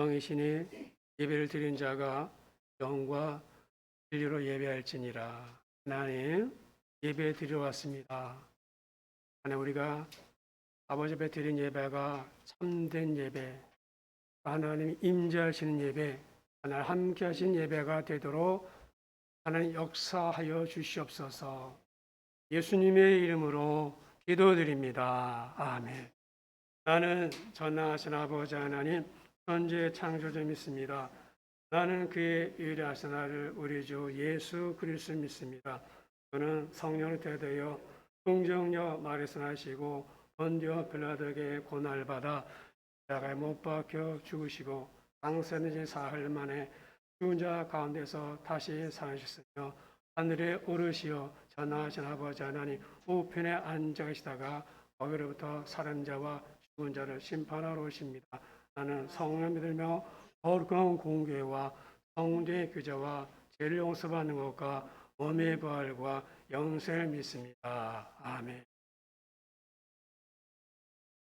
성이시니 예배를 드린 자가 영과 진리로 예배할지니라. 하나님, 예배 드려왔습니다. 하나님, 우리가 아버지 앞에 드린 예배가 참된 예배, 하나님 임재하시는 예배, 하나님 함께 하신 예배가 되도록 하나님 역사하여 주시옵소서. 예수님의 이름으로 기도드립니다. 아멘. 나는 전능하신 아버지 하나님 천지의 창조주 믿습니다. 나는 그의 유일하신 아들 우리 주 예수 그리스도 믿습니다. 그는 성령을 대되어 풍정녀 마리아에서 나시고 본디오 빌라도에게 고난을 받아 십자가에 못 박혀 죽으시고 장사된 지 사흘 만에 죽은 자 가운데서 다시 살아나셨으며 하늘에 오르시어 전능하신 아버지 하나님 우편에 앉아 계시다가 거기로부터 살은 자와 죽은 자를 심판하러 오십니다. 나는 성령 믿으며 거룩한 공교회와 성도의 교제와 죄를 용서받는 것과 몸의 부활과 영생을 믿습니다. 아멘.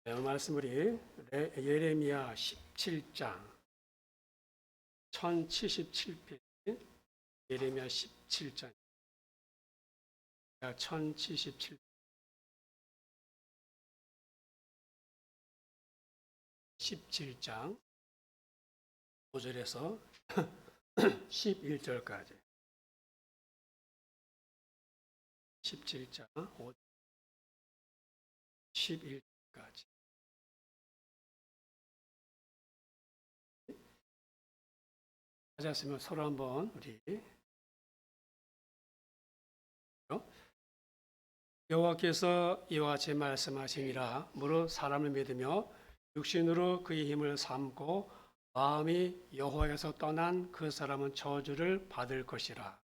네, 말씀 우리 예레미야 17장 1077페이지 예레미야 17장 1077 17장 5절에서 11절까지 17장 5절 11절까지 찾았으면 서로 한번 우리 여호와께서 이와 같이 말씀하시니라. 무릇 사람을 믿으며 육신으로 그의 힘을 삼고 마음이 여호와에서 떠난 그 사람은 저주를 받을 것이라.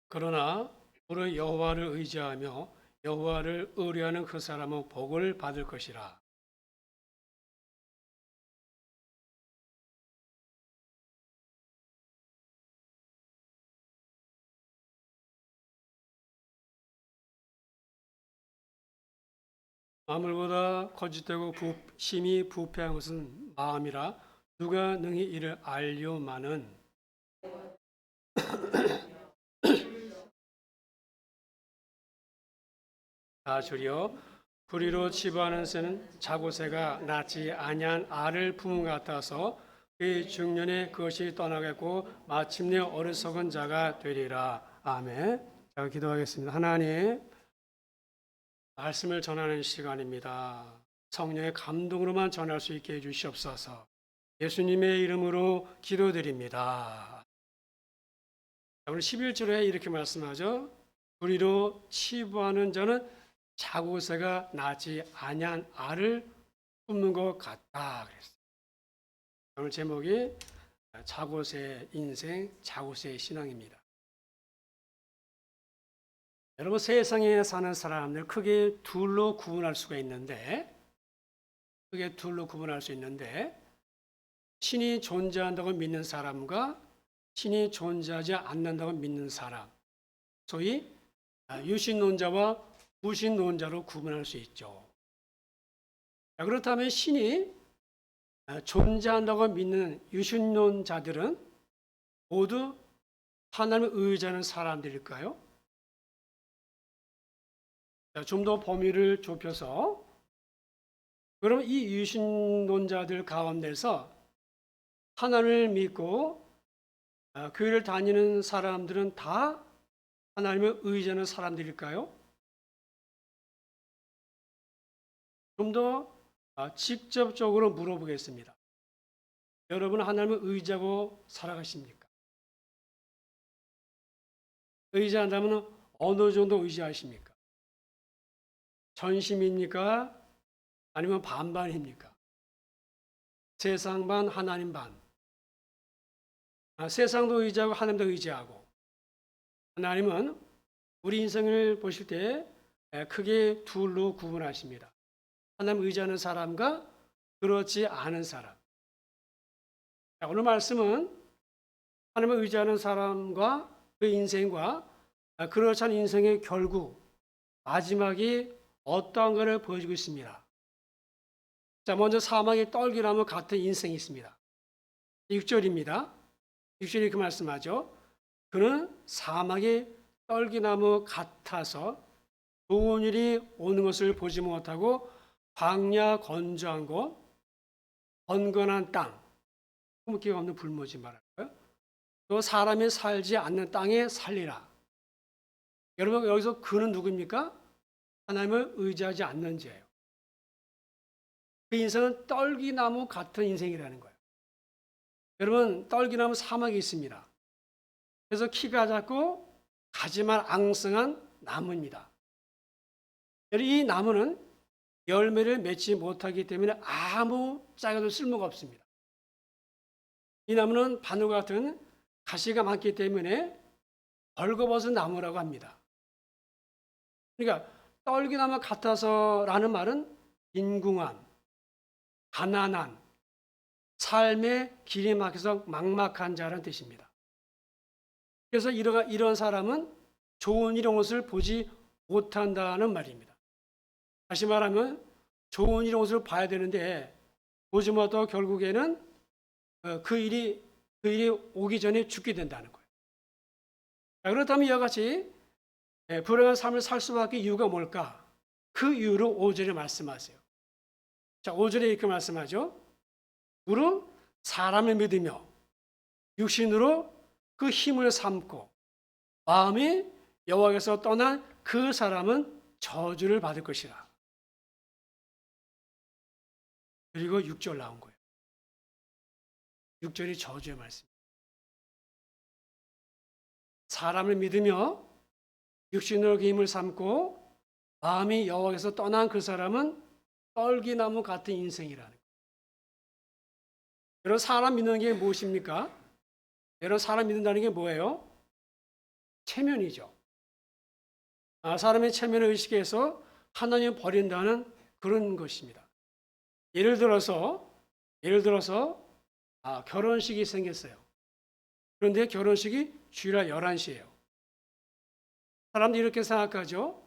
그러나 무릇 여호와를 의지하며 여호와를 의뢰하는 그 사람은 복을 받을 것이라. 만물보다 거짓되고 심히 부패한 것은 마음이라 누가 능히 이를 알려마는. 다주리여 불의로 치부하는 새는 자고새가 낳지 아니한 알을 품은 것 같아서 그의 중년에 그것이 떠나겠고 마침내 어리석은 자가 되리라. 아멘. 자, 기도하겠습니다. 하나님, 말씀을 전하는 시간입니다. 성령의 감동으로만 전할 수 있게 해주시옵소서. 예수님의 이름으로 기도드립니다. 오늘 11절에 이렇게 말씀하죠. 불의로 치부하는 자는 자고새가 낳지 아니한 알을 품는 것 같다 그랬어요. 오늘 제목이 자고새 인생, 자고새 신앙입니다. 여러분, 세상에 사는 사람들 크게 둘로 구분할 수가 있는데, 신이 존재한다고 믿는 사람과 신이 존재하지 않는다고 믿는 사람, 소위 유신론자와 무신론자로 구분할 수 있죠. 그렇다면 신이 존재한다고 믿는 유신론자들은 모두 하나님을 의지하는 사람들일까요? 좀 더 범위를 좁혀서, 그러면 이 유신론자들 가운데서 하나님을 믿고 교회를 다니는 사람들은 다 하나님을 의지하는 사람들일까요? 좀 더 직접적으로 물어보겠습니다. 여러분은 하나님을 의지하고 살아가십니까? 의지한다면 어느 정도 의지하십니까? 전심입니까? 아니면 반반입니까? 세상 반, 하나님 반. 세상도 의지하고 하나님도 의지하고. 하나님은 우리 인생을 보실 때 크게 둘로 구분하십니다. 하나님 의지하는 사람과 그렇지 않은 사람. 오늘 말씀은 하나님을 의지하는 사람과 그 인생과 그렇지 않은 인생의 결국 마지막이 어떠한가를 보여주고 있습니다. 자, 먼저 사막의 떨기나무 같은 인생이 있습니다. 6절입니다. 6절이 이렇게 말씀하죠. 그는 사막의 떨기나무 같아서 좋은 일이 오는 것을 보지 못하고 광야 건조한 곳, 번건한 땅, 기가 없는 불모지 말할까요? 또 사람이 살지 않는 땅에 살리라. 여러분 여기서 그는 누구입니까? 하나님을 의지하지 않는 자예요. 그 인생은 떨기나무 같은 인생이라는 거예요. 여러분 떨기나무 사막에 있습니다. 그래서 키가 작고 가지만 앙증한 나무입니다. 이 나무는 열매를 맺지 못하기 때문에 아무 짝에도 쓸모가 없습니다. 이 나무는 바늘과 같은 가시가 많기 때문에 벌거벗은 나무라고 합니다. 그러니까 떨기나무 같아서라는 말은 빈궁한, 가난한, 삶의 길이 막혀서 막막한 자라는 뜻입니다. 그래서 이런 사람은 좋은 이런 것을 보지 못한다는 말입니다. 다시 말하면 좋은 이런 것을 봐야 되는데 보지 못하고 결국에는 그 일이 오기 전에 죽게 된다는 거예요. 자, 그렇다면 이와 같이 불행한 삶을 살 수밖에 이유가 뭘까? 그 이유를 5절에 말씀하세요. 자, 5절에 이렇게 말씀하죠. 우로 사람을 믿으며 육신으로 그 힘을 삼고 마음이 여호와께서 떠난 그 사람은 저주를 받을 것이라. 그리고 6절 나온 거예요. 6절이 저주의 말씀. 사람을 믿으며 육신으로 그 힘을 삼고 마음이 여호와께서 떠난 그 사람은 떨기나무 같은 인생이라는 거예요. 여러분 사람 믿는 게 무엇입니까? 여러분 사람 믿는다는 게 뭐예요? 체면이죠. 사람의 체면을 의식해서 하나님을 버린다는 그런 것입니다. 예를 들어서 결혼식이 생겼어요. 그런데 결혼식이 주일날 11시예요. 사람들이 이렇게 생각하죠.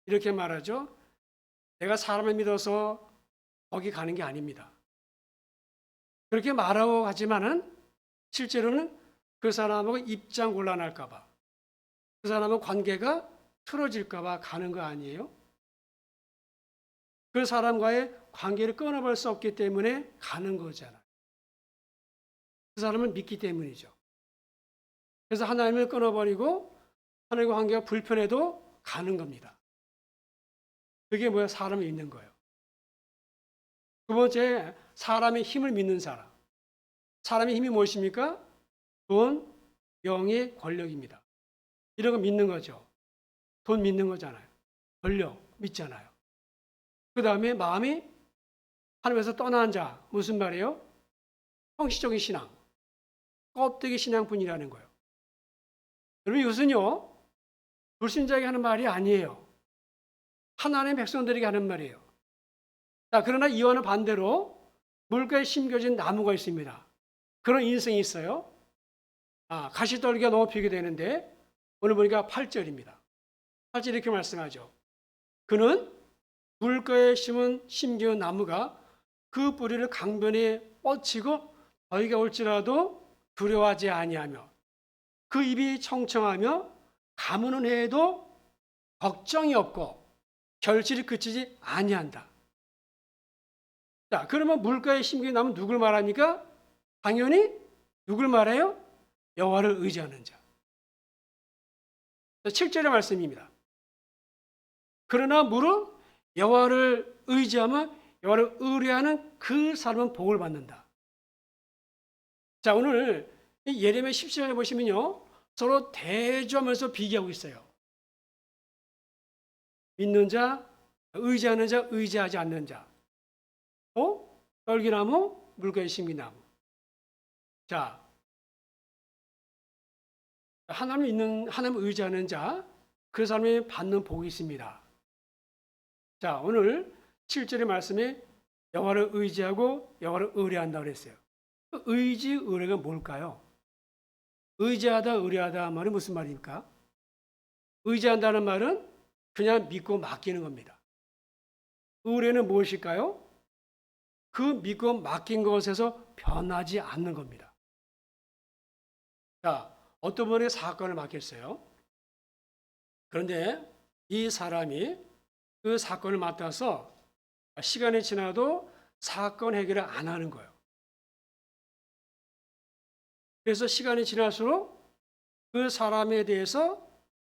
이렇게 말하죠. 내가 사람을 믿어서 거기 가는 게 아닙니다. 그렇게 말하고 가지만은 실제로는 그 사람하고 입장 곤란할까 봐, 그 사람하고 관계가 틀어질까 봐 가는 거 아니에요? 그 사람과의 관계를 끊어버릴 수 없기 때문에 가는 거잖아요. 그 사람을 믿기 때문이죠. 그래서 하나님을 끊어버리고 하나님과 관계가 불편해도 가는 겁니다. 그게 뭐야? 사람을 믿는 거예요. 두 번째, 사람의 힘을 믿는 사람. 사람의 힘이 무엇입니까? 돈, 명예, 권력입니다. 이런 거 믿는 거죠. 돈 믿는 거잖아요. 권력 믿잖아요. 그 다음에 마음이 하나님에서 떠난 자. 무슨 말이에요? 형식적인 신앙. 껍데기 신앙뿐이라는 거예요. 여러분 이것은요. 불신자에게 하는 말이 아니에요. 하나님의 백성들에게 하는 말이에요. 자, 그러나 이와는 반대로 물가에 심겨진 나무가 있습니다. 그런 인생이 있어요. 가시떨기가 너무 피게 되는데 오늘 보니까 8절입니다. 8절 이렇게 말씀하죠. 그는 물가에 심겨진 나무가 그 뿌리를 강변에 뻗치고 더위가 올지라도 두려워하지 아니하며 그 입이 청청하며 가무는 해에도 걱정이 없고 결실이 그치지 아니한다. 자, 그러면 물가에 심겨진 나무는 누굴 말합니까? 당연히 누굴 말해요? 여호와를 의지하는 자. 7절의 말씀입니다. 그러나 무릇 여호와를 의지하면 여호와를 의뢰하는 그 사람은 복을 받는다. 자, 오늘 예레미야 17절에 보시면요. 서로 대조하면서 비교하고 있어요. 믿는 자, 의지하는 자, 의지하지 않는 자. 떨기나무, 물가에 심긴 나무. 자, 하나님을 의지하는 자, 그 사람이 받는 복이 있습니다. 자, 오늘 7절의 말씀에 여호와를 의지하고 여호와를 의뢰한다고 그랬어요. 의지, 의뢰가 뭘까요? 의지하다, 의뢰하다 말이 무슨 말입니까? 의지한다는 말은 그냥 믿고 맡기는 겁니다. 의뢰는 무엇일까요? 그 믿고 맡긴 것에서 변하지 않는 겁니다. 자, 어떤 분에게 사건을 맡겼어요. 그런데 이 사람이 그 사건을 맡아서 시간이 지나도 사건 해결을 안 하는 거예요. 그래서 시간이 지날수록 그 사람에 대해서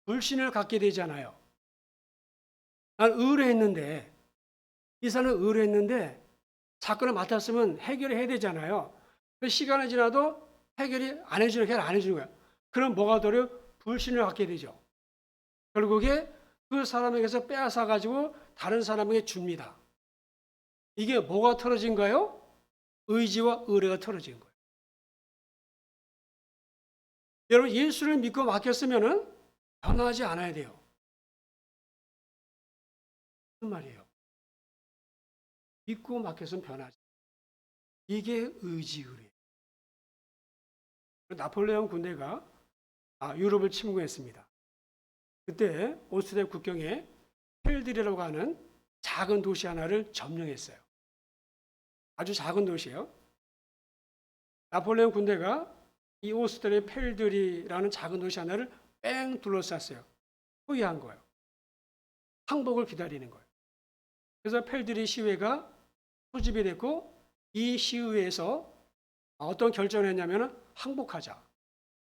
불신을 갖게 되잖아요. 난 의뢰했는데, 이 사람은 의뢰했는데 사건을 맡았으면 해결해야 되잖아요. 그 시간이 지나도 해결 안 해주는 거야. 그럼 뭐가 되려? 불신을 갖게 되죠. 결국에 그 사람에게서 빼앗아 가지고 다른 사람에게 줍니다. 이게 뭐가 틀어진가요? 의지와 의뢰가 틀어진 거예요. 여러분, 예수를 믿고 맡겼으면은 변하지 않아야 돼요. 무슨 말이에요? 믿고 맡겼으면 변하지. 이게 의지, 의뢰. 나폴레옹 군대가 유럽을 침공했습니다. 그때 오스트리아 국경에 펠드리라고 하는 작은 도시 하나를 점령했어요. 아주 작은 도시예요. 나폴레옹 군대가 이 오스트리아 펠드리라는 작은 도시 하나를 뺑 둘러쌌어요. 포위한 거예요. 항복을 기다리는 거예요. 그래서 펠드리 시위가 소집이 됐고 이 시위에서 어떤 결정을 했냐면 항복하자.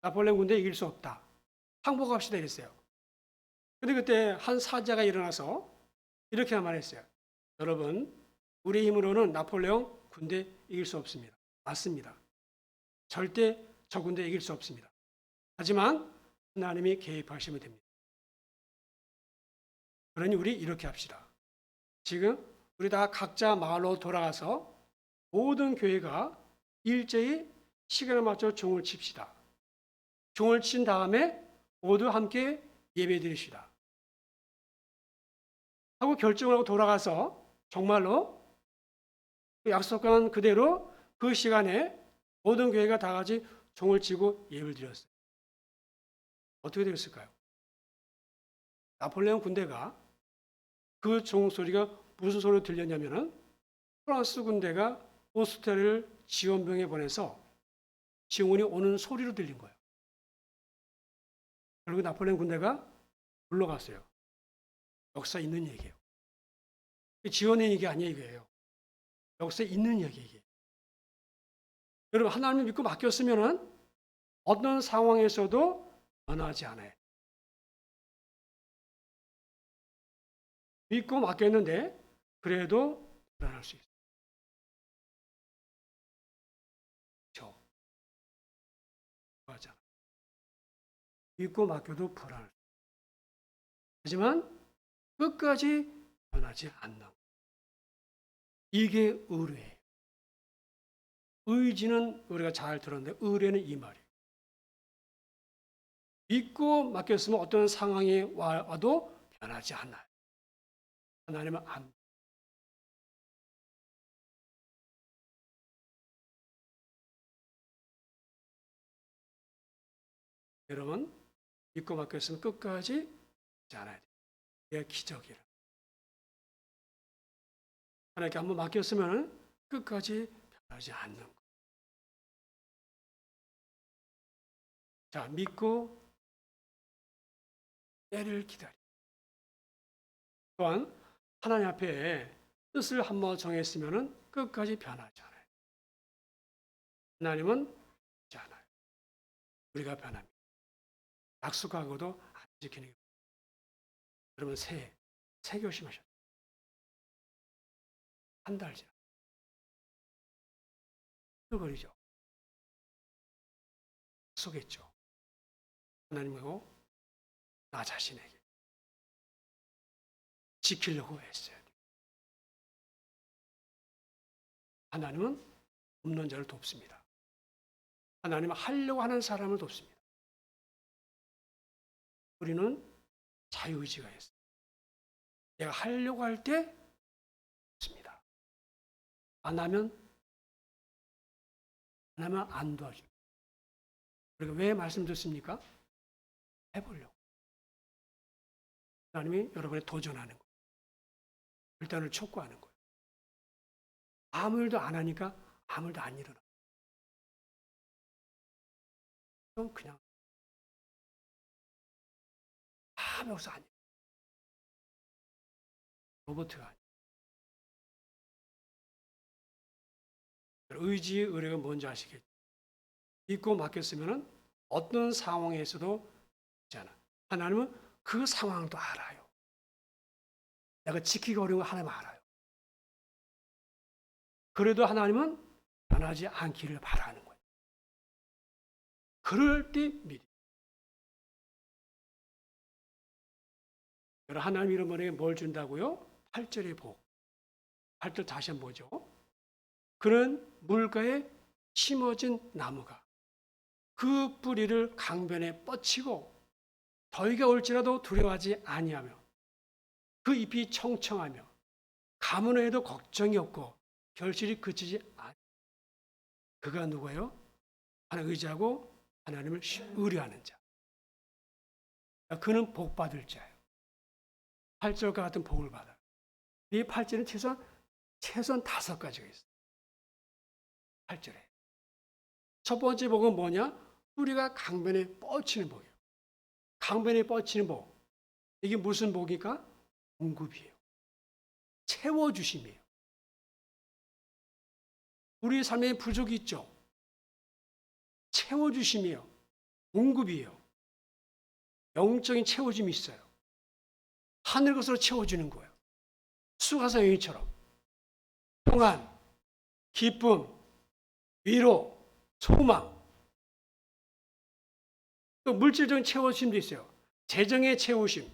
나폴레옹 군대 이길 수 없다. 항복합시다 이랬어요. 근데 그때 한 사자가 일어나서 이렇게 말했어요. 여러분, 우리 힘으로는 나폴레옹 군대 이길 수 없습니다. 맞습니다. 절대 저 군대 이길 수 없습니다. 하지만 하나님이 개입하시면 됩니다. 그러니 우리 이렇게 합시다. 지금 우리 다 각자 마을로 돌아가서 모든 교회가 일제히 시간에 맞춰 종을 칩시다. 종을 친 다음에 모두 함께 예배 드립시다. 하고 결정을 하고 돌아가서 정말로 약속한 그대로 그 시간에 모든 교회가 다 같이 종을 치고 예배를 드렸어요. 어떻게 되었을까요? 나폴레옹 군대가 그 종 소리가 무슨 소리로 들렸냐면은 프랑스 군대가 오스트리아를 지원병에 보내서 지원이 오는 소리로 들린 거예요. 그리고 나폴레옹 군대가 물러갔어요. 역사 있는 얘기예요. 지원의 얘기 아니에요, 이거예요. 역사에 있는 얘기예요. 여러분, 하나님을 믿고 맡겼으면은 어떤 상황에서도 변하지 않아요. 믿고 맡겼는데 그래도 불안할 수 있어요. 그렇죠? 맞아. 믿고 맡겨도 불안할 수 있어요. 하지만 끝까지 변하지 않는 이게 의뢰예요. 의지는 우리가 잘 들었는데 의뢰는 이 말이에요. 믿고 맡겼으면 어떤 상황이 와도 변하지 않아요. 하나님은 안. 여러분, 믿고 맡겼으면 끝까지 하지 않아야 돼요. 이게 기적이라. 하나님께 한번 맡겼으면 끝까지 변하지 않는 거예요. 자, 믿고 때를 기다려. 또한 하나님 앞에 뜻을 한번 정했으면 끝까지 변하지 않아요. 하나님은 변하지 않아요. 우리가 변합니다. 약속하고도 안 지키는 게. 여러분, 새 결심하셨죠? 한 달 지나. 거리죠. 약속했죠. 하나님하고 나 자신에게 지키려고 했어요. 하나님은 없는 자를 돕습니다. 하나님은 하려고 하는 사람을 돕습니다. 우리는 자유의지가 있어요. 내가 하려고 할 때 돕습니다. 안 하면 안 도와줍니다. 그리고 왜 말씀드렸습니까? 해보려고. 하나님이 여러분에 도전하는 거예요. 결단을 촉구하는 거예요. 아무 일도 안 하니까 아무 일도 안 일어나. 그럼 그냥 아무 것도 안 일어나. 로봇가 아니에요. 의지의 의뢰가 뭔지 아시겠죠? 믿고 맡겼으면 어떤 상황에서도 있잖아. 하나님은 그 상황도 알아요. 내가 지키기 어려운 거 하나님 알아요. 그래도 하나님은 변하지 않기를 바라는 거예요. 그럴 때 믿음. 하나님 이런 분에게 뭘 준다고요? 8절의 복. 8절 다시 한번 보죠. 그는 물가에 심어진 나무가 그 뿌리를 강변에 뻗치고 더위가 올지라도 두려워하지 아니하며 그 잎이 청청하며 가뭄을 해도 걱정이 없고 결실이 그치지 않아. 그가 누구예요? 하나님 의지하고 하나님을 의뢰하는 자. 그는 복 받을 자예요. 8절과 같은 복을 받아요. 이 8절은 최소한 5가지가 있어요. 8절에. 첫 번째 복은 뭐냐? 뿌리가 강변에 뻗치는 복이에요. 강변에 뻗치는 복. 이게 무슨 복일까? 공급이에요. 채워주심이에요. 우리 삶에 부족이 있죠. 채워주심이에요. 공급이에요. 영적인 채워짐이 있어요. 하늘 것으로 채워주는 거예요. 수가사 여인처럼 평안, 기쁨, 위로, 소망. 또 물질적인 채워심도 있어요. 재정의 채우심,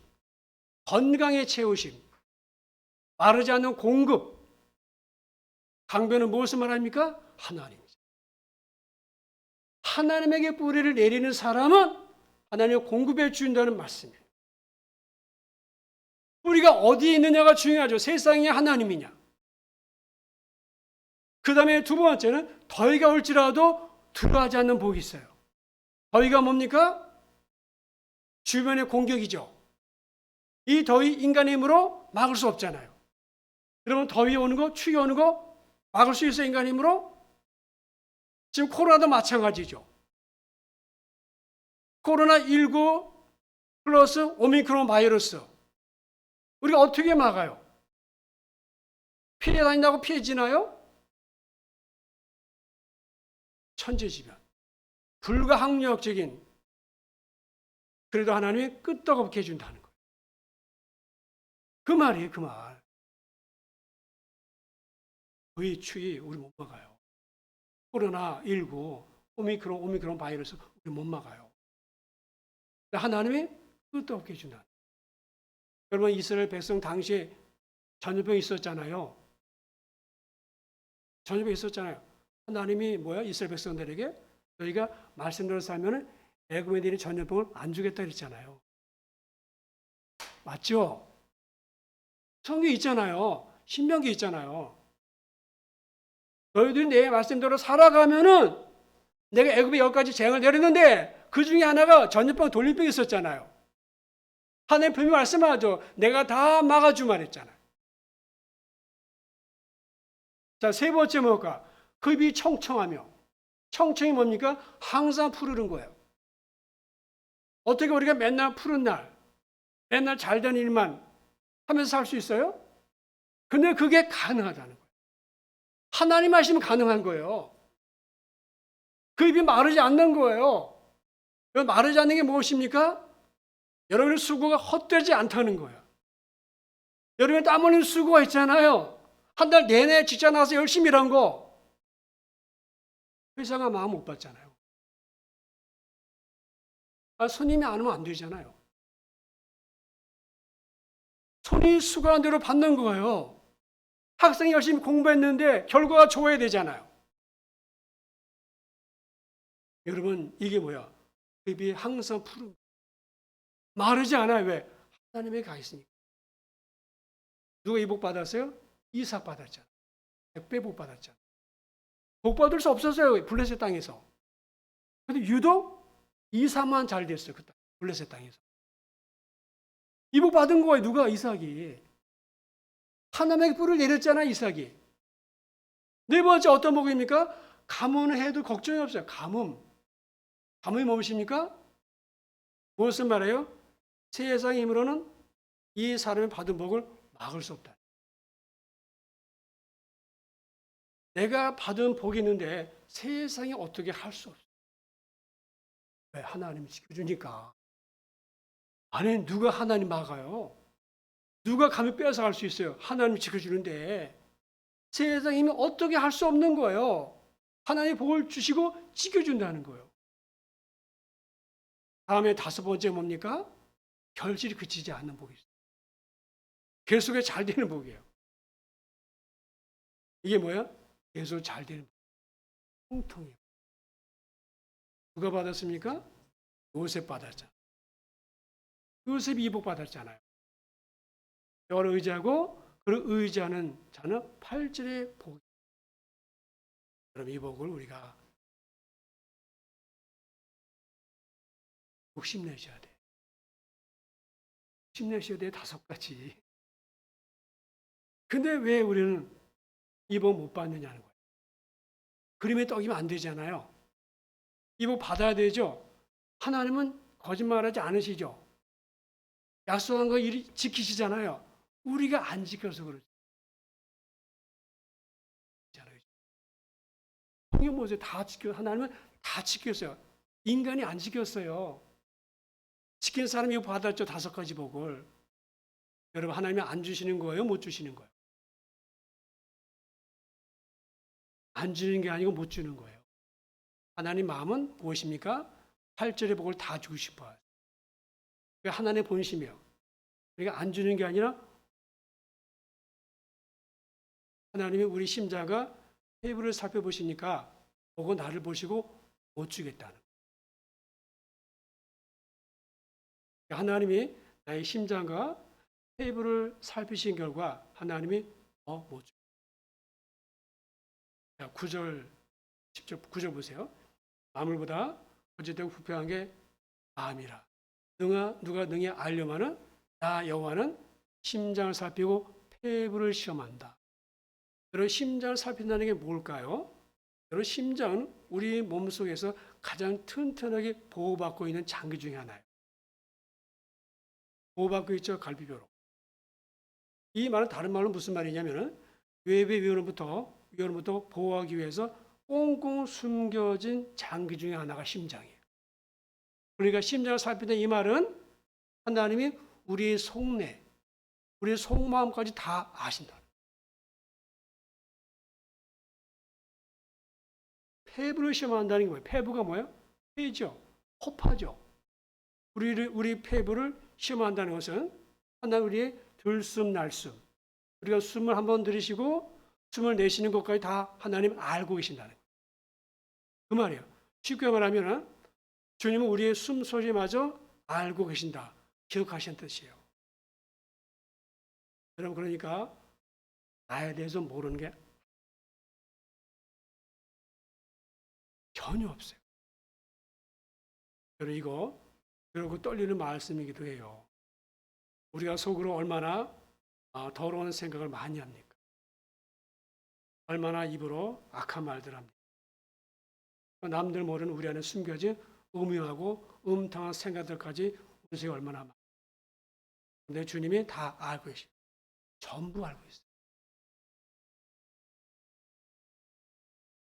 건강의 채우심, 마르지 않는 공급. 강변은 무엇을 말합니까? 하나님이죠. 하나님에게 뿌리를 내리는 사람은 하나님의 공급해 준다는 말씀이에요. 뿌리가 어디에 있느냐가 중요하죠. 세상이 하나님이냐. 그 다음에 두 번째는 더위가 올지라도 두려워하지 않는 복이 있어요. 더위가 뭡니까? 주변의 공격이죠. 이 더위 인간의 힘으로 막을 수 없잖아요. 그러면 더위 오는 거, 추위 오는 거 막을 수 있어요, 인간의 힘으로? 지금 코로나도 마찬가지죠. 코로나19 플러스 오미크론 바이러스. 우리가 어떻게 막아요? 피해 다닌다고 피해지나요? 천재지변. 불가항력적인, 그래도 하나님이 끄떡없게 해준다는 거예요. 그 말이에요, 그 말. 더위, 추위 우리 못 막아요. 코로나19 오미크론 바이러스 우리 못 막아요. 하나님이 끄떡없게 해준다. 여러분, 이스라엘 백성 당시에 전염병이 있었잖아요. 전염병이 있었잖아요. 하나님이 뭐야? 이스라엘 백성들에게 너희가 말씀대로 살면 애굽에 있는 전염병을 안 주겠다 그랬잖아요. 맞죠? 성경에 있잖아요. 신명기에 있잖아요. 너희들이 내 말씀대로 살아가면은 내가 애굽에 10가지 재앙을 내렸는데 그 중에 하나가 전염병 돌림병이 있었잖아요. 하나님 분명히 말씀하죠. 내가 다 막아주마 했잖아요. 자, 세 번째 뭘까? 그 입이 청청하며. 청청이 뭡니까? 항상 푸르른 거예요. 어떻게 우리가 맨날 푸른 날, 맨날 잘 되는 일만 하면서 살 수 있어요? 근데 그게 가능하다는 거예요. 하나님 하시면 가능한 거예요. 그 입이 마르지 않는 거예요. 마르지 않는 게 무엇입니까? 여러분의 수고가 헛되지 않다는 거예요. 여러분이 땀 흘리는 수고가 있잖아요. 한 달 내내 직장 나가서 열심히 일한 거. 회사가 마음 못 받잖아요. 손님이 안 오면 안 되잖아요. 손이 수고한 대로 받는 거예요. 학생이 열심히 공부했는데 결과가 좋아야 되잖아요. 여러분, 이게 뭐야? 입이 항상 푸른. 마르지 않아요. 왜? 하나님에 가 있으니까. 누가 이 복 받았어요? 이삭 받았잖아요. 100배 복 받았잖아요. 복 받을 수 없었어요. 블레셋 땅에서. 근데 유독 이삭만 잘 됐어요. 그 블레셋 땅에서. 이복 받은 거예요. 누가? 이삭이. 하나님에게 뿔을 내렸잖아, 이삭이. 네 번째 어떤 복입니까? 가문을 해도 걱정이 없어요. 가뭄. 가뭄이 무엇입니까? 무엇을 말해요? 세상의 힘으로는 이 사람이 받은 복을 막을 수 없다. 내가 받은 복이 있는데 세상이 어떻게 할 수 없어. 왜? 하나님이 지켜주니까. 아니, 누가 하나님 막아요? 누가 감히 빼앗아갈 수 있어요? 하나님이 지켜주는데 세상의 힘이 어떻게 할 수 없는 거예요. 하나님이 복을 주시고 지켜준다는 거예요. 다음에 다섯 번째 뭡니까? 결실이 그치지 않는 복이 있어요. 계속에 잘 되는 복이에요. 이게 뭐야? 계속 잘 되는 복. 통통해요. 누가 받았습니까? 요셉 받았잖아요. 요셉이 이 복 받았잖아요. 여호와를 의지하고 그를 의지하는 자는 8절의 복이. 그럼 이 복을 우리가 욕심내셔야 돼. 욕심내셔야 돼. 다섯 가지. 근데 왜 우리는 이 복 못 받느냐는 거예요. 그림에 떡이면 안 되잖아요. 이 복 받아야 되죠. 하나님은 거짓말하지 않으시죠. 약속한 거 지키시잖아요. 우리가 안 지켜서 그렇죠. 성경 보세요. 하나님은 다 지켰어요. 인간이 안 지켰어요. 지킨 사람이 이거 받았죠. 다섯 가지 복을. 여러분, 하나님이 안 주시는 거예요? 못 주시는 거예요? 안 주는 게 아니고 못 주는 거예요. 하나님 마음은 무엇입니까? 8절의 복을 다 주고 싶어요. 그게 하나님의 본심이에요. 그러니까 안 주는 게 아니라 하나님이 우리 심자가 테이블을 살펴보시니까 보고 나를 보시고 못 주겠다는 거예요. 하나님이 나의 심장과 테이블을 살피신 결과 하나님이 못 줘. 자, 9절, 10절, 9절 보세요. 마물보다 거짓되고 부패한 게 마음이라. 누가 능히 알려마는 나 여호와는 심장을 살피고 폐부를 시험한다. 여러분, 심장을 살핀다는 게 뭘까요? 여러분, 심장은 우리 몸속에서 가장 튼튼하게 보호받고 있는 장기 중에 하나예요. 보호받고 있죠, 갈비뼈로. 이 말은 다른 말로 무슨 말이냐면은 외부의 위험으로부터 보호하기 위해서 꽁꽁 숨겨진 장기 중에 하나가 심장이에요. 그러니까 심장을 살핀다 이 말은 하나님이 우리의 속내, 우리의 속마음까지 다 아신다. 폐부를 시험한다는 게 뭐예요? 폐부가 뭐예요? 폐죠. 호파죠. 우리 폐부를 시험한다는 것은 하나님 우리의 들숨 날숨. 우리가 숨을 한번 들이쉬고 숨을 내쉬는 것까지 다 하나님 알고 계신다는 거예요. 그 말이에요. 쉽게 말하면 주님은 우리의 숨소리마저 알고 계신다. 기억하시는 뜻이에요. 여러분, 그러니까 나에 대해서 모르는 게 전혀 없어요. 여러분, 그리고 떨리는 말씀이기도 해요. 우리가 속으로 얼마나 더러운 생각을 많이 합니까? 얼마나 입으로 악한 말들 합니까? 남들 모르는 우리 안에 숨겨진 음흉하고 음탕한 생각들까지 우리 속에 얼마나 많아요. 근데 주님이 다 알고 계시죠. 전부 알고 있어요.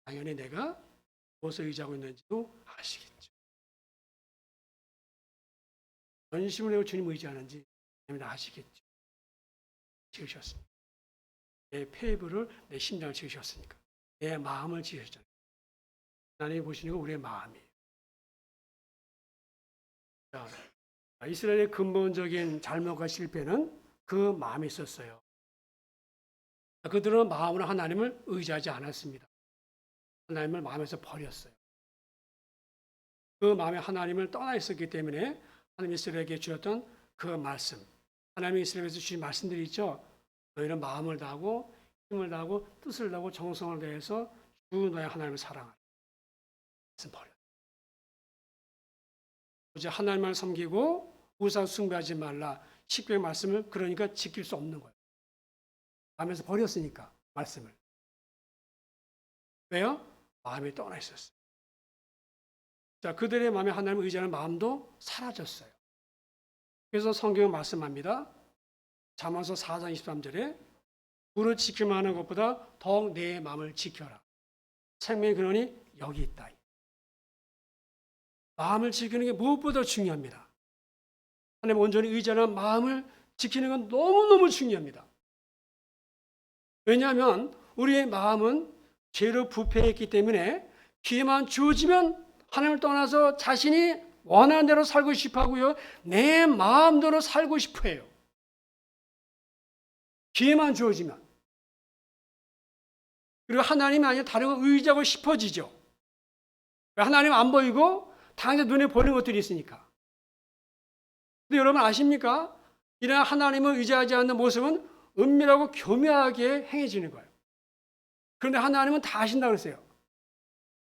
당연히 내가 무엇을 의지하고 있는지도 아시겠죠. 전심을 내고 주님 의지하는지 아시겠죠. 지으셨습니다. 내 폐부를, 내 심장을 지으셨으니까. 내 마음을 지으셨잖아요. 하나님이 보시는 건 우리의 마음이에요. 자, 이스라엘의 근본적인 잘못과 실패는 그 마음에 있었어요. 그들은 마음으로 하나님을 의지하지 않았습니다. 하나님을 마음에서 버렸어요. 그 마음에 하나님을 떠나 있었기 때문에 하나님 이스라엘에게 주셨던 그 말씀, 하나님이 이스라엘에서 주신 말씀들이 있죠. 너희는 마음을 다하고 힘을 다하고 뜻을 다하고 정성을 다해서 주 너의 하나님을 사랑하라. 말씀 버려. 이제 하나님만 섬기고 우상 숭배하지 말라. 십계명의 말씀을 그러니까 지킬 수 없는 거예요. 마음에서 버렸으니까 말씀을. 왜요? 마음이 떠나 있었어요. 자, 그들의 마음에 하나님을 의지하는 마음도 사라졌어요. 그래서 성경은 말씀합니다. 잠언서 4장 23절에 물을 지킬만 하는 것보다 더욱 내 마음을 지켜라. 생명의 근원이 여기 있다. 마음을 지키는 게 무엇보다 중요합니다. 하나님 온전히 의지하는 마음을 지키는 건 너무너무 중요합니다. 왜냐하면 우리의 마음은 죄로 부패했기 때문에 기회만 주어지면 하나님을 떠나서 자신이 원하는 대로 살고 싶어 하고요. 내 마음대로 살고 싶어 해요. 기회만 주어지면. 그리고 하나님이 아니라 다른 걸 의지하고 싶어지죠. 하나님 안 보이고 당장 눈에 보이는 것들이 있으니까. 근데 여러분 아십니까? 이런 하나님을 의지하지 않는 모습은 은밀하고 교묘하게 행해지는 거예요. 그런데 하나님은 다 아신다고 그랬어요.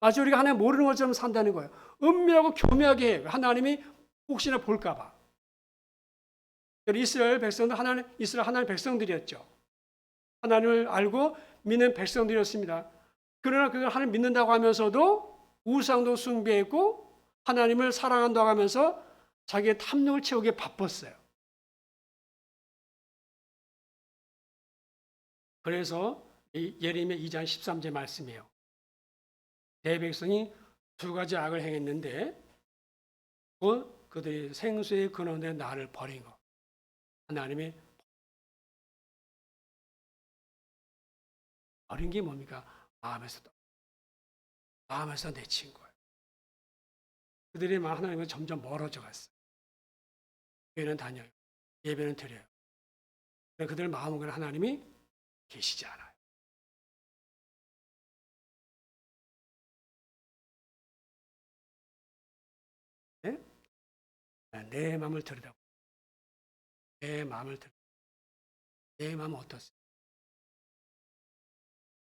마치 우리가 하나님 모르는 것처럼 산다는 거예요. 은밀하고 교묘하게 해요. 하나님이 혹시나 볼까 봐. 이스라엘 백성도 이스라엘 하나님 백성들이었죠. 하나님을 알고 믿는 백성들이었습니다. 그러나 그걸 하나님 믿는다고 하면서도 우상도 숭배했고 하나님을 사랑한다고 하면서 자기의 탐욕을 채우기에 바빴어요. 그래서 예레미야 2장 13절 말씀이에요. 내 백성이 두 가지 악을 행했는데 그들이 생수의 근원에 나를 버린 것. 하나님이 버린 게 뭡니까? 마음에서 내친 거예요. 그들이 하나님과 점점 멀어져 갔어요. 교회는 다녀요. 예배는 드려요. 그들 마음은 하나님이 계시지 않아요. 네? 내 마음을 들여다보고 내 마음은 어떻습니까?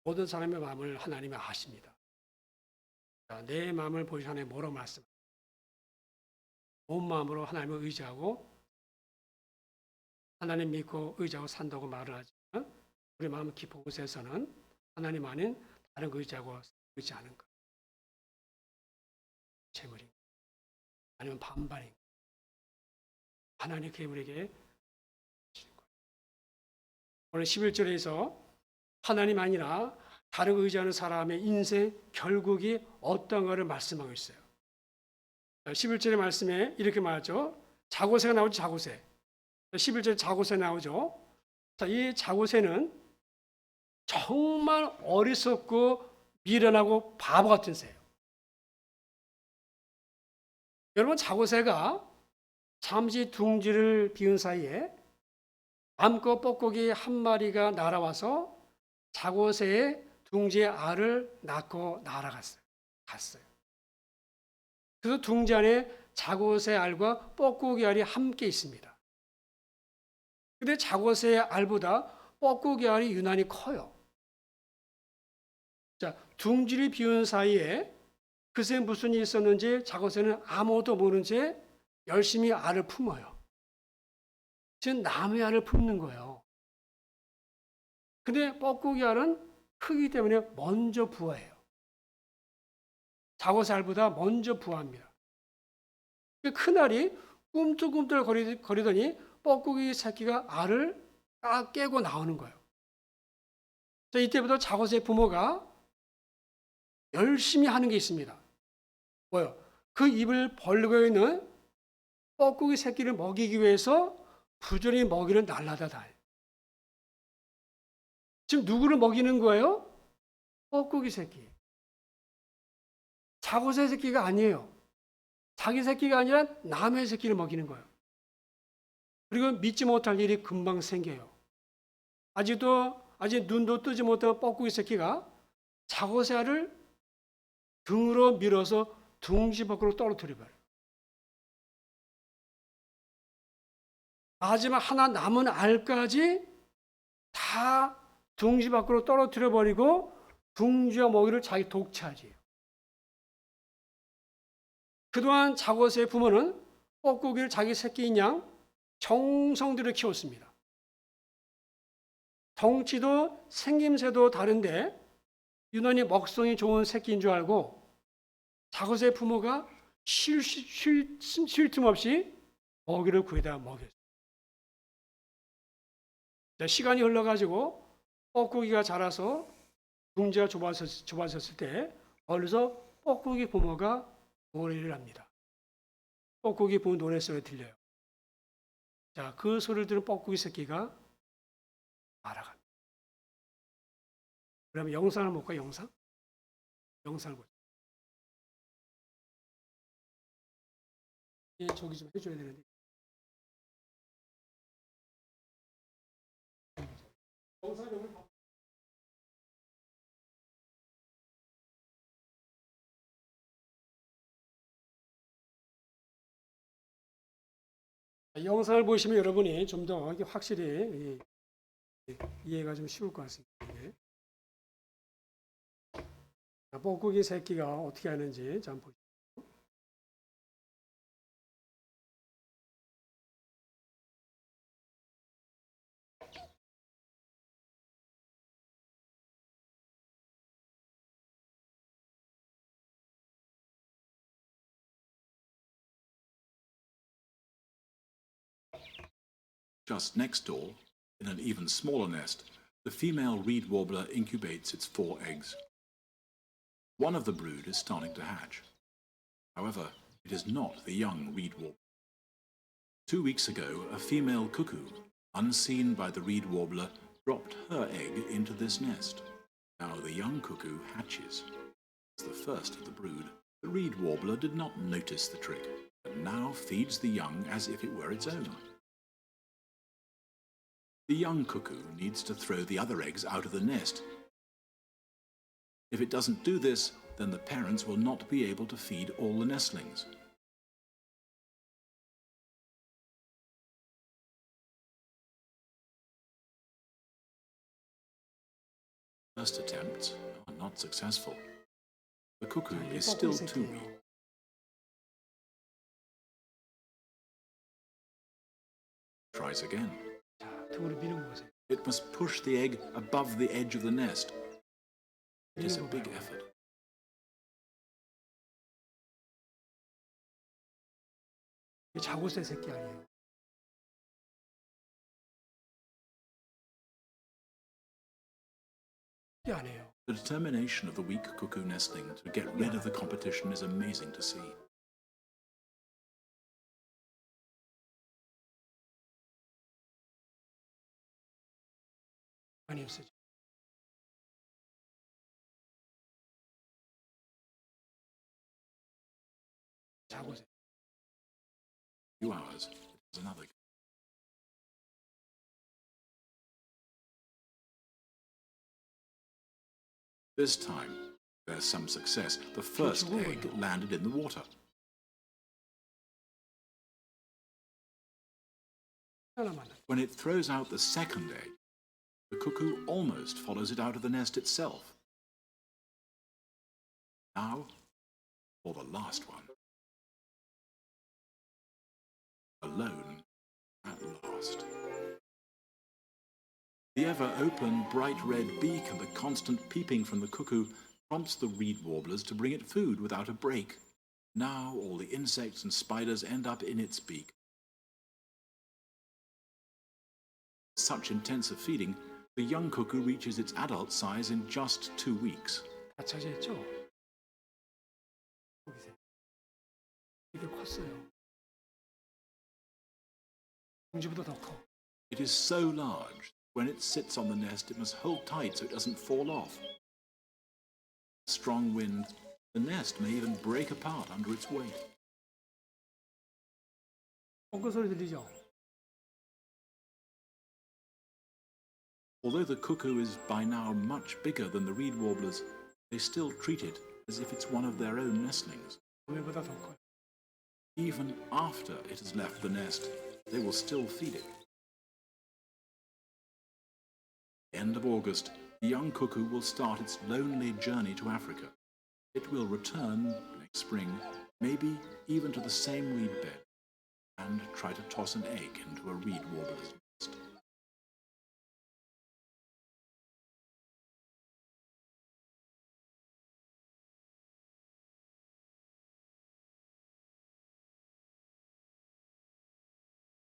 모든 사람의 마음을 하나님이 아십니다. 내 마음을 보시는 하나님 뭐라고 말씀하세요? 온 마음으로 하나님을 의지하고 하나님 믿고 의지하고 산다고 말을 하지만 우리 마음 깊은 곳에서는 하나님 아닌 다른 거 의지하고 의지 않은 것. 재물인 것. 아니면 반발인 것. 하나님께 우리에게 주시는 거예요. 오늘 11절에서 하나님 아니라 다른 거 의지하는 사람의 인생 결국이 어떤가를 말씀하고 있어요. 11절의 말씀에 이렇게 말하죠. 자고새가 나오죠. 자고새. 11절에 자고새 나오죠. 자, 이 자고새는 정말 어리석고 미련하고 바보 같은 새예요. 여러분 자고새가 잠시 둥지를 비운 사이에 암컷 뻐꾸기 한 마리가 날아와서 자고새의 둥지의 알을 낳고 날아갔어요. 그래서 둥지 안에 자고새 알과 뻐꾸기 알이 함께 있습니다. 근데 자고새 알보다 뻐꾸기 알이 유난히 커요. 자, 둥지를 비운 사이에 그새 무슨 일이 있었는지 자고새는 아무것도 모르는 채 열심히 알을 품어요. 지금 나무의 알을 품는 거예요. 근데 뻐꾸기 알은 크기 때문에 먼저 부화해요. 자고새 알보다 먼저 부화합니다. 큰 알이 꿈틀꿈틀 거리더니 뻐꾸기 새끼가 알을 깨고 나오는 거예요. 자, 이때부터 자고새 부모가 열심히 하는 게 있습니다. 뭐요? 그 입을 벌리고 있는 뻐꾸기 새끼를 먹이기 위해서 부지런히 먹이를 날라다 다녀요. 지금 누구를 먹이는 거예요? 뻐꾸기 새끼. 자고새 새끼가 아니에요. 자기 새끼가 아니라 남의 새끼를 먹이는 거예요. 그리고 믿지 못할 일이 금방 생겨요. 아직 눈도 뜨지 못한 뻐꾸기 새끼가 자고새 알을 등으로 밀어서 둥지 밖으로 떨어뜨려버려요. 마지막 하나 남은 알까지 다 둥지 밖으로 떨어뜨려버리고 둥지와 먹이를 자기 독차지해요. 그동안 자고새의 부모는 뻐꾸기를 자기 새끼인 양 정성들여 키웠습니다. 덩치도 생김새도 다른데 유난히 먹성이 좋은 새끼인 줄 알고 작은 부모가 쉴 틈 없이 먹이를 구해다 먹였어요. 시간이 흘러가지고 뻐꾸기가 자라서 둥지가 좁아졌을 때 어느서 뻐꾸기 부모가 노래를 합니다. 뻐꾸기 부모 노래 소리가 들려요. 자, 그 소리를 들은 뻐꾸기 새끼가 날아갑니다. 그러면 영상을 볼까요? 영상을 보죠. 예, 저기 좀 해줘야 되는데. 영상을 보시면 여러분이 좀 더 확실히 이해가 좀 쉬울 것 같습니다. 뻐꾸기 새끼가 어떻게 하는지 좀 보시죠. Just next door, in an even smaller nest, the female reed warbler incubates its 4 eggs. One of the brood is starting to hatch. However, it is not the young reed warbler. 2 weeks ago, a female cuckoo, unseen by the reed warbler, dropped her egg into this nest. Now the young cuckoo hatches. As the first of the brood, the reed warbler did not notice the trick, but now feeds the young as if it were its own. The young cuckoo needs to throw the other eggs out of the nest. If it doesn't do this, then the parents will not be able to feed all the nestlings. First attempts are not successful. The cuckoo is still too weak. Tries again. It must push the egg above the edge of the nest. It is a big effort. 자고새 새끼 아니에요. 아니에요. The determination of the weak cuckoo nestling to get rid of the competition is amazing to see. 많이 없어져. 자고새. Few hours, it is another. This time, there's some success. The first egg landed in the water. When it throws out the second egg, the cuckoo almost follows it out of the nest itself. Now, for the last one. Alone at last. The ever-open, bright red beak and the constant peeping from the cuckoo prompts the reed warblers to bring it food without a break. Now all the insects and spiders end up in its beak. Such intensive feeding, the young cuckoo reaches its adult size in just 2 weeks. 이게 컸어요. 둥지보다 더 커. It is so large, when it sits on the nest, it must hold tight so it doesn't fall off. Strong wind, the nest may even break apart under its weight. 뻥끗 소리 들리죠? Although the cuckoo is by now much bigger than the reed warblers, they still treat it as if it's one of their own nestlings. 우리보다 더 커요. Even after it has left the nest, they will still feed it. End of August, the young cuckoo will start its lonely journey to Africa. It will return next spring, maybe even to the same reed bed. and try to toss an egg into a reed warbler's nest.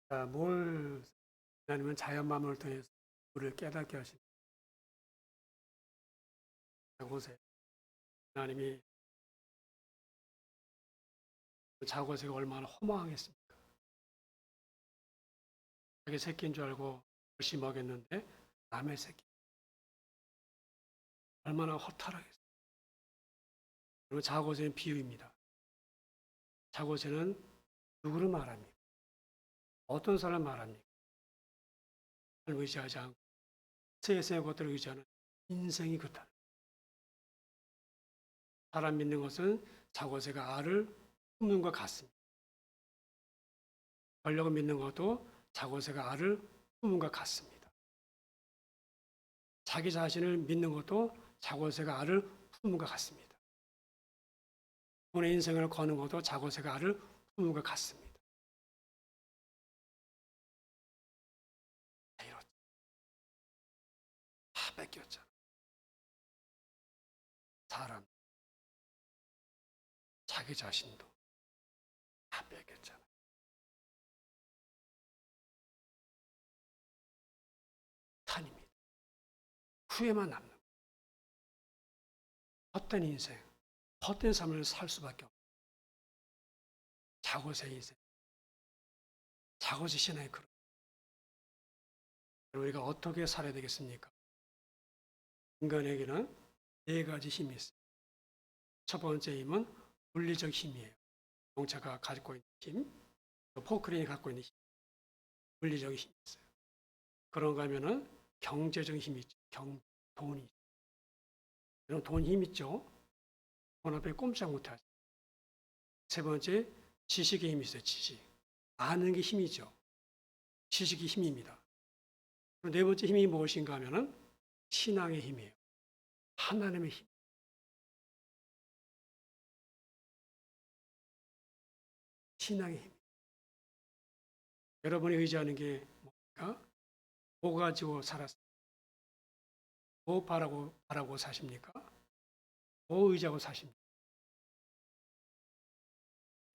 자, 뭘 하나님은 자연 만물을 통해서 우리를 깨닫게 하십니다. 자고새 하나님이 자고새가 얼마나 허망했습니까? 자기 새끼인 줄 알고 열심히 먹였는데 남의 새끼 얼마나 허탈하겠어요. 그리고 자고새는 비유입니다. 자고새는 누구를 말합니까? 어떤 사람을 말합니까? 하나님을 의지하지 않고 세상의 것들을 의지하는 인생이 그렇다. 사람 믿는 것은 자고새가 알을 품는 것 같습니다. 권력을 믿는 것도 자고새가 알을 품는 것 같습니다. 자기 자신을 믿는 것도 자고새가 알을 품는 것 같습니다. 본의 인생을 거는 것도 자고새가 알을 품는 것 같습니다. 다 뺏겼잖아. 사람, 자기 자신도 다 뺏겼잖아. 탄입니다. 후회만 남는 거예요. 헛된 인생, 헛된 삶을 살 수밖에 없어요. 자고새 인생, 자고새 신앙의 그릇. 우리가 어떻게 살아야 되겠습니까? 인간에게는 네 가지 힘이 있어요. 첫 번째 힘은 물리적 힘이에요. 자동차가 가지고 있는 힘, 포크레인이 갖고 있는 힘, 물리적 힘이 있어요. 그런가 하면은 경제적 힘이 있죠. 돈이. 여러분 돈 힘 있죠? 돈 앞에 꼼짝 못하죠. 세 번째, 지식의 힘이 있어요. 지식. 아는 게 힘이죠. 지식이 힘입니다. 그리고 네 번째 힘이 무엇인가 하면은 신앙의 힘이에요. 하나님의 힘. 신앙의 힘. 여러분이 의지하는 게 뭡니까? 뭐 가지고 살았습니까? 뭐 바라고 사십니까? 뭐 의지하고 사십니까?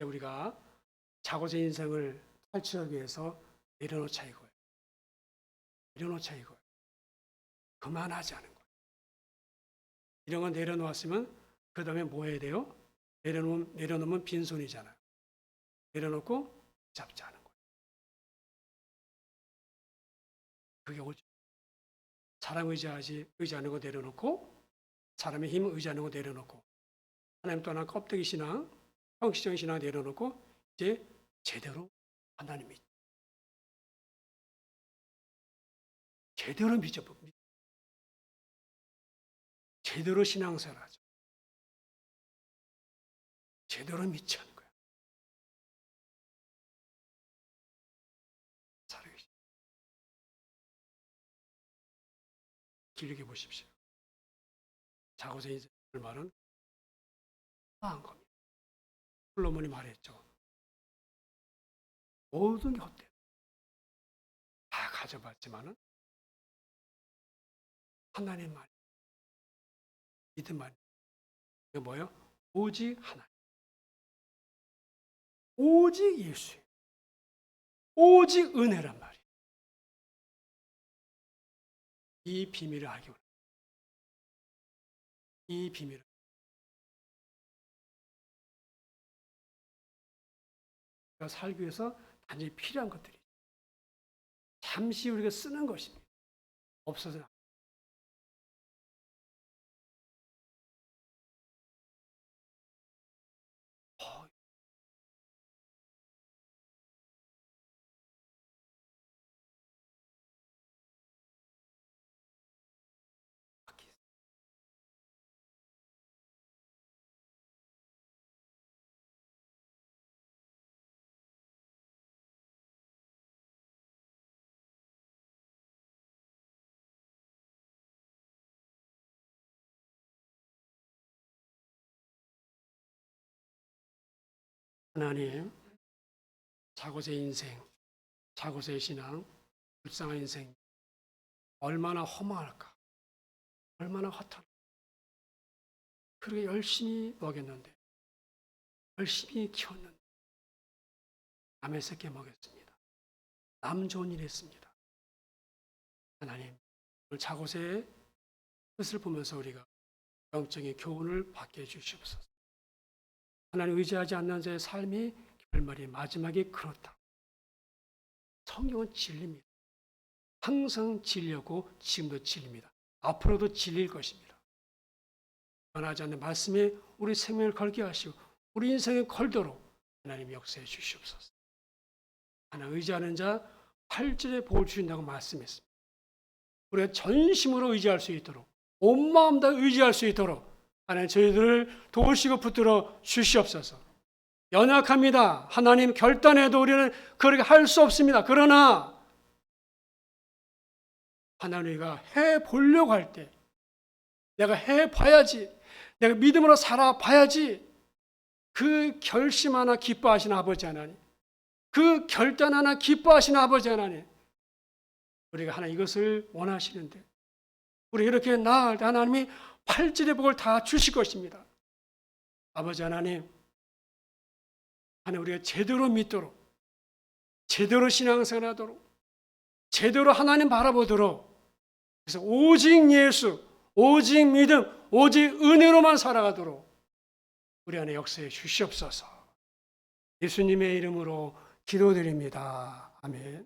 우리가 자고새 인생을 탈취하기 위해서 내려놓자 이거예요. 내려놓자 이거예요. 그만하지 않은 거예요. 이런 건 내려놓았으면 그 다음에 뭐 해야 돼요? 내려놓으면 빈손이잖아요. 내려놓고 잡지 않은 거예요. 그게 오죠. 사람 의지하는 거 내려놓고 사람의 힘을 의지하는 거 내려놓고 하나님 떠난 껍데기 신앙, 형식적인 신앙 내려놓고 이제 제대로 하나님이 제대로 믿어 제대로 신앙생활 하죠. 제대로 믿지 않는 거야. 살아계시. 길게 보십시오. 자고새 인생을 말은 한 겁니다. 솔로몬이 말했죠. 모든 게 헛되다. 다 가져봤지만은 하나님 말, 믿음 말. 이게 뭐예요? 오직 하나님. 오직 예수. 오직 은혜란 말이에요. 이 비밀을 알기 원합니다. 이 비밀을. 우리가 살기 위해서 단지 필요한 것들이 잠시 우리가 쓰는 것입니다. 없어서는 안 돼요. 하나님, 자고의 인생, 자고의 신앙, 불쌍한 인생 얼마나 허망할까, 얼마나 허탈할까. 그렇게 열심히 먹였는데, 열심히 키웠는데 남의 새끼 먹였습니다. 남 좋은 일 했습니다. 하나님, 오늘 자고의 뜻을 보면서 우리가 영적인 교훈을 받게 해주시옵소서. 하나님 의지하지 않는 자의 삶이 결말이 마지막에 그렇다. 성경은 진리입니다. 항상 진리였고 지금도 진리입니다. 앞으로도 진리일 것입니다. 변하지 않는 말씀에 우리 생명을 걸게 하시고 우리 인생에 걸도록 하나님 역사해 주시옵소서. 하나님 의지하는 자 8절에 복을 주신다고 말씀했습니다. 우리가 전심으로 의지할 수 있도록 온 마음 다 의지할 수 있도록 하나님 저희들을 도우시고 붙들어 주시옵소서. 연약합니다. 하나님 결단해도 우리는 그렇게 할 수 없습니다. 그러나 하나님 우리가 해보려고 할 때 내가 해봐야지, 내가 믿음으로 살아봐야지, 그 결심 하나 기뻐하시는 아버지 하나님, 그 결단 하나 기뻐하시는 아버지 하나님, 우리가 하나 이것을 원하시는데 우리 이렇게 나아갈 때 하나님이 8절의 복을 다 주실 것입니다. 아버지 하나님, 하나님 우리가 제대로 믿도록, 제대로 신앙생활하도록, 제대로 하나님 바라보도록, 그래서 오직 예수, 오직 믿음, 오직 은혜로만 살아가도록 우리 안에 역사해 주시옵소서. 예수님의 이름으로 기도드립니다. 아멘.